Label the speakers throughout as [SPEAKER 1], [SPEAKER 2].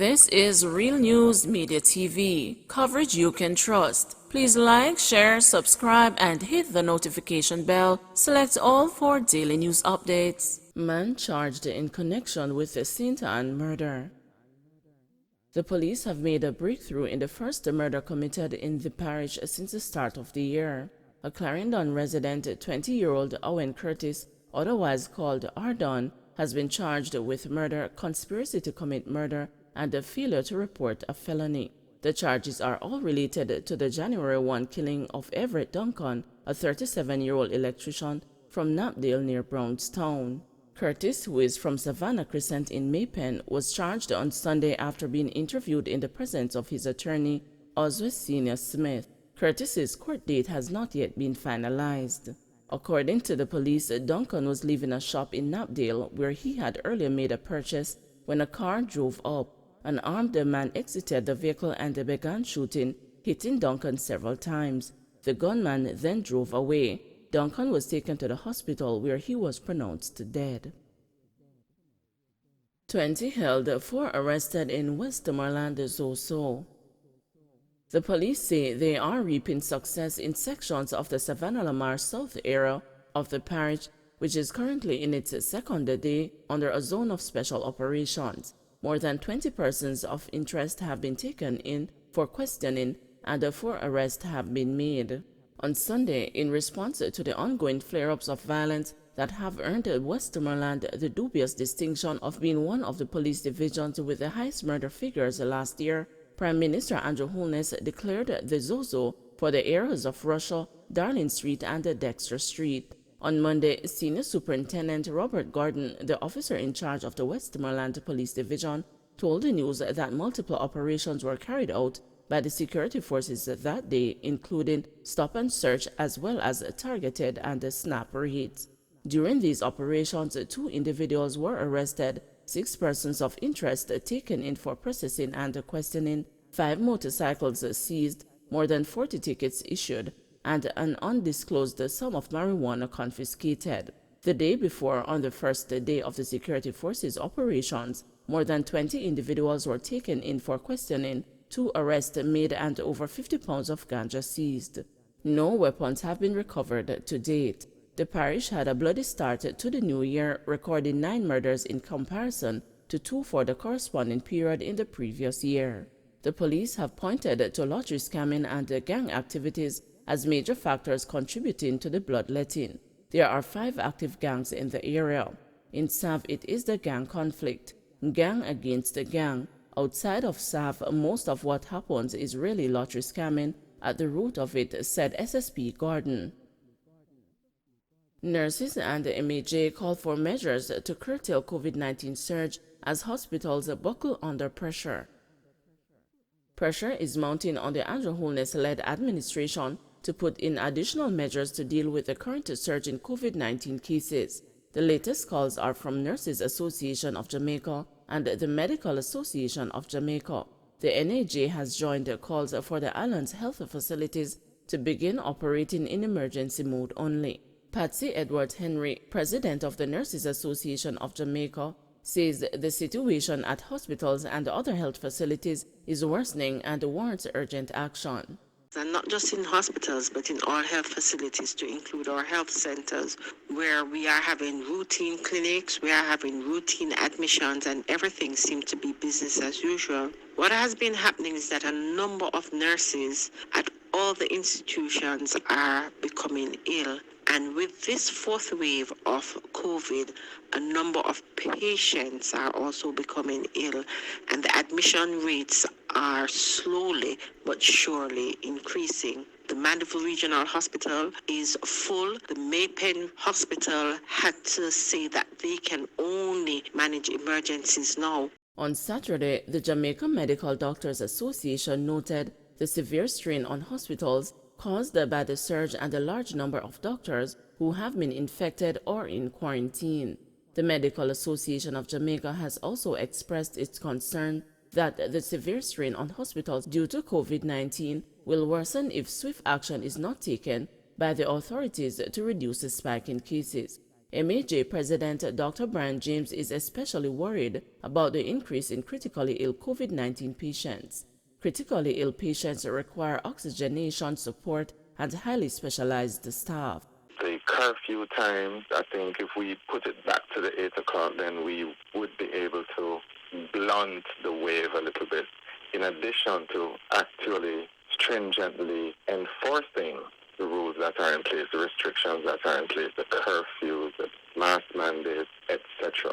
[SPEAKER 1] This is Real News Media TV, coverage you can trust. Please like, share, subscribe, and hit the notification bell. Select all for daily news updates. Man charged in connection with the St. Anne murder. The police have made a breakthrough in the first murder committed in the parish since the start of the year. A Clarendon resident, 20-year-old Owen Curtis, otherwise called Ardon, has been charged with murder, conspiracy to commit murder, and a failure to report a felony. The charges are all related to the January 1 killing of Everett Duncan, a 37-year-old electrician from Knapdale near Brownstown. Curtis, who is from Savannah Crescent in Maypen, was charged on Sunday after being interviewed in the presence of his attorney, Oswald Senior Smith. Curtis's court date has not yet been finalized. According to the police, Duncan was leaving a shop in Knapdale where he had earlier made a purchase when a car drove up. An armed man exited the vehicle and began shooting, hitting Duncan several times. The gunman then drove away. Duncan was taken to the hospital where he was pronounced dead. 20 held, 4 arrested in Westmoreland, Zoso. The police say they are reaping success in sections of the Savannah-Lamar South area of the parish, which is currently in its second day under a zone of special operations. More than 20 persons of interest have been taken in for questioning, and 4 arrests have been made. On Sunday, in response to the ongoing flare-ups of violence that have earned Westmoreland the dubious distinction of being one of the police divisions with the highest murder figures last year, Prime Minister Andrew Holness declared the Zozo for the areas of Russia, Darling Street, and Dexter Street. On Monday, Senior Superintendent Robert Gordon, the officer in charge of the Westmoreland Police Division, told the news that multiple operations were carried out by the security forces that day, including stop and search as well as targeted and snap raids. During these operations, 2 individuals were arrested, 6 persons of interest taken in for processing and questioning, 5 motorcycles seized, more than 40 tickets issued, and an undisclosed sum of marijuana confiscated. The day before, on the first day of the security forces operations, more than 20 individuals were taken in for questioning, 2 arrests made, and over 50 pounds of ganja seized. No weapons have been recovered to date. The parish had a bloody start to the new year, recording 9 murders in comparison to 2 for the corresponding period in the previous year. The police have pointed to lottery scamming and gang activities as major factors contributing to the bloodletting. There are 5 active gangs in the area. In Sav, it is the gang conflict, gang against gang. Outside of Sav, most of what happens is really lottery scamming at the root of it, said SSP Gordon. Nurses and the MAJ call for measures to curtail COVID-19 surge as hospitals buckle under pressure. Pressure is mounting on the Andrew Holness-led administration to put in additional measures to deal with the current surge in COVID-19 cases. The latest calls are from Nurses Association of Jamaica and the Medical Association of Jamaica. The NAJ has joined the calls for the island's health facilities to begin operating in emergency mode only. Patsy Edwards-Henry, president of the Nurses Association of Jamaica, says the situation at hospitals and other health facilities is worsening and warrants urgent action.
[SPEAKER 2] And not just in hospitals, but in all health facilities, to include our health centers, where we are having routine clinics, we are having routine admissions, and everything seems to be business as usual. What has been happening is that a number of nurses at all the institutions are becoming ill. And with this 4th wave of COVID, a number of patients are also becoming ill, and the admission rates are slowly but surely increasing. The Mandeville Regional Hospital is full. The Maypen Hospital had to say that they can only manage emergencies now.
[SPEAKER 1] On Saturday, the Jamaica Medical Doctors Association noted the severe strain on hospitals caused by the surge and a large number of doctors who have been infected or in quarantine. The Medical Association of Jamaica has also expressed its concern that the severe strain on hospitals due to COVID-19 will worsen if swift action is not taken by the authorities to reduce the spike in cases. MAJ President Dr. Brian James is especially worried about the increase in critically ill COVID-19 patients. Critically ill patients require oxygenation support and highly specialized staff.
[SPEAKER 3] The curfew times, I think if we put it back to the 8 o'clock, then we would be able to blunt the wave a little bit, in addition to actually stringently enforcing the rules that are in place, the restrictions that are in place, the curfews, the mask mandates, etc.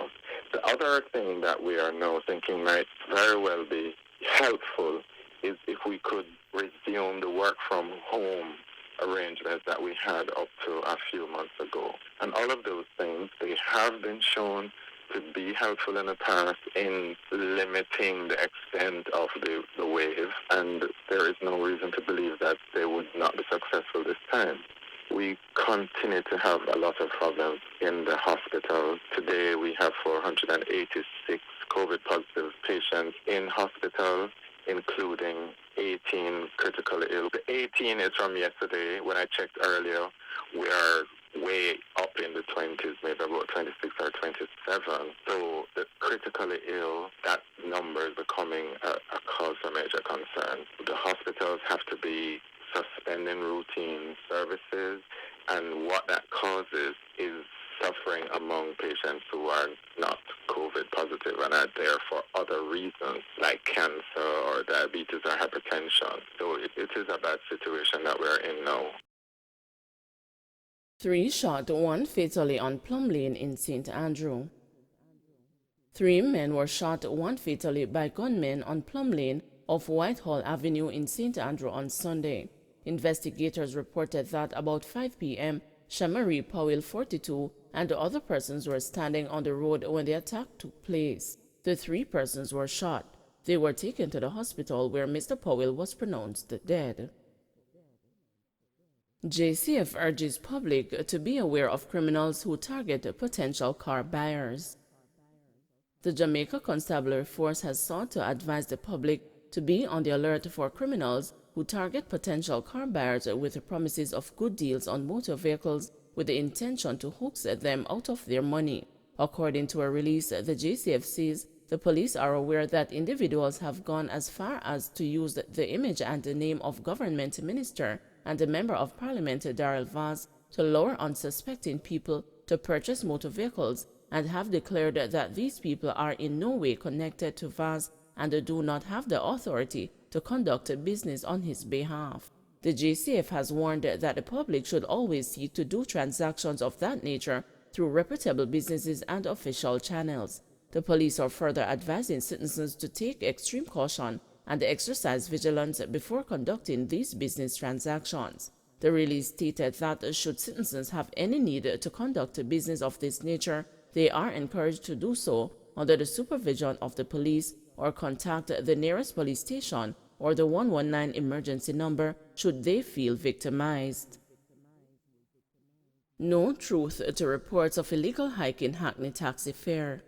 [SPEAKER 3] The other thing that we are now thinking might very well be helpful is if we could resume the work from home arrangements that we had up to a few months ago. And all of those things, they have been shown to be helpful in the past in limiting the extent of the wave, and there is no reason to believe that they would not be successful this time. We continue to have a lot of problems in the hospital. Today we have 486 COVID-positive patients in hospital, including 18 critically ill. The 18 is from yesterday. When I checked earlier, we are way up in the 20s, maybe about 26 or 27. So the critically ill, that number is becoming a cause for major concern. The hospitals have to be suspending routine services, and what that causes is suffering among patients who are not COVID positive and are there for other reasons like cancer or diabetes or hypertension. So it is a bad situation that we're in now.
[SPEAKER 1] 3 shot, 1 fatally on Plum Lane in St. Andrew. 3 men were shot, 1 fatally by gunmen on Plum Lane off Whitehall Avenue in St. Andrew on Sunday. Investigators reported that about 5 p.m., Shamari Powell, 42, and other persons were standing on the road when the attack took place. The 3 persons were shot. They were taken to the hospital where Mr. Powell was pronounced dead. JCF urges public to be aware of criminals who target potential car buyers. The Jamaica Constabulary Force has sought to advise the public to be on the alert for criminals who target potential car buyers with the promises of good deals on motor vehicles with the intention to hoax them out of their money. According to a release, the JCF says the police are aware that individuals have gone as far as to use the image and the name of government minister and the Member of Parliament Darrell Vaz to lure unsuspecting people to purchase motor vehicles, and have declared that these people are in no way connected to Vaz and do not have the authority to conduct business on his behalf. The JCF has warned that the public should always seek to do transactions of that nature through reputable businesses and official channels. The police are further advising citizens to take extreme caution and exercise vigilance before conducting these business transactions. The release stated that should citizens have any need to conduct a business of this nature, they are encouraged to do so under the supervision of the police or contact the nearest police station or the 119 emergency number should they feel victimized. No truth to reports of illegal hike in Hackney taxi fare.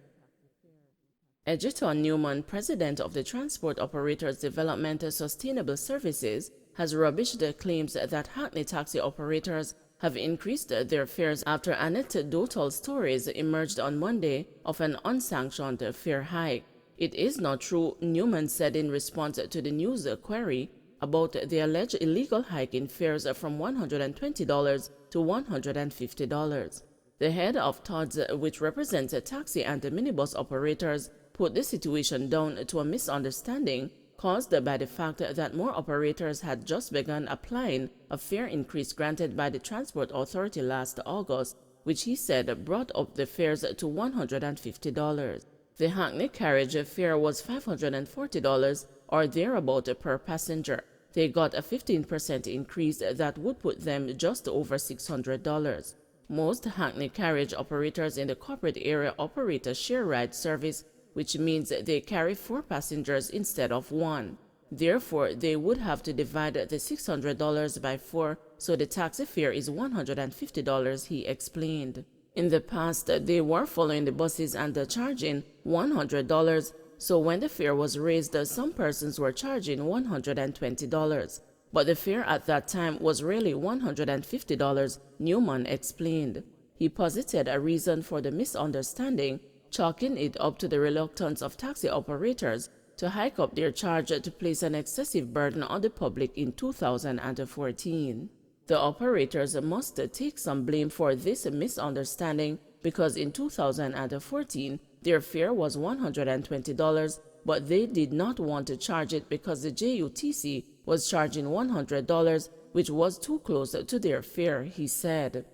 [SPEAKER 1] Edgerton Newman, president of the Transport Operators Development Sustainable Services, has rubbished the claims that Hackney taxi operators have increased their fares after Annette Dotal's stories emerged on Monday of an unsanctioned fare hike. It is not true, Newman said in response to the news query about the alleged illegal hike in fares from $120 to $150. The head of TODS, which represents taxi and minibus operators, put the situation down to a misunderstanding caused by the fact that more operators had just begun applying a fare increase granted by the Transport Authority last August, which he said brought up the fares to $150. The Hackney carriage fare was $540 or thereabout per passenger. They got a 15% increase that would put them just over $600. Most Hackney carriage operators in the corporate area operate a share ride service, which means they carry 4 passengers instead of 1. Therefore, they would have to divide the $600 by 4, so the taxi fare is $150, he explained. In the past, they were following the buses and charging $100, so when the fare was raised, some persons were charging $120. But the fare at that time was really $150, Newman explained. He posited a reason for the misunderstanding, chalking it up to the reluctance of taxi operators to hike up their charge to place an excessive burden on the public in 2014. The operators must take some blame for this misunderstanding because in 2014 their fare was $120, but they did not want to charge it because the JUTC was charging $100, which was too close to their fare, he said.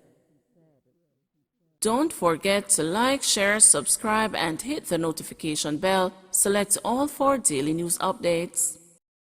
[SPEAKER 1] Don't forget to like, share, subscribe, and hit the notification bell. Select all for daily news updates.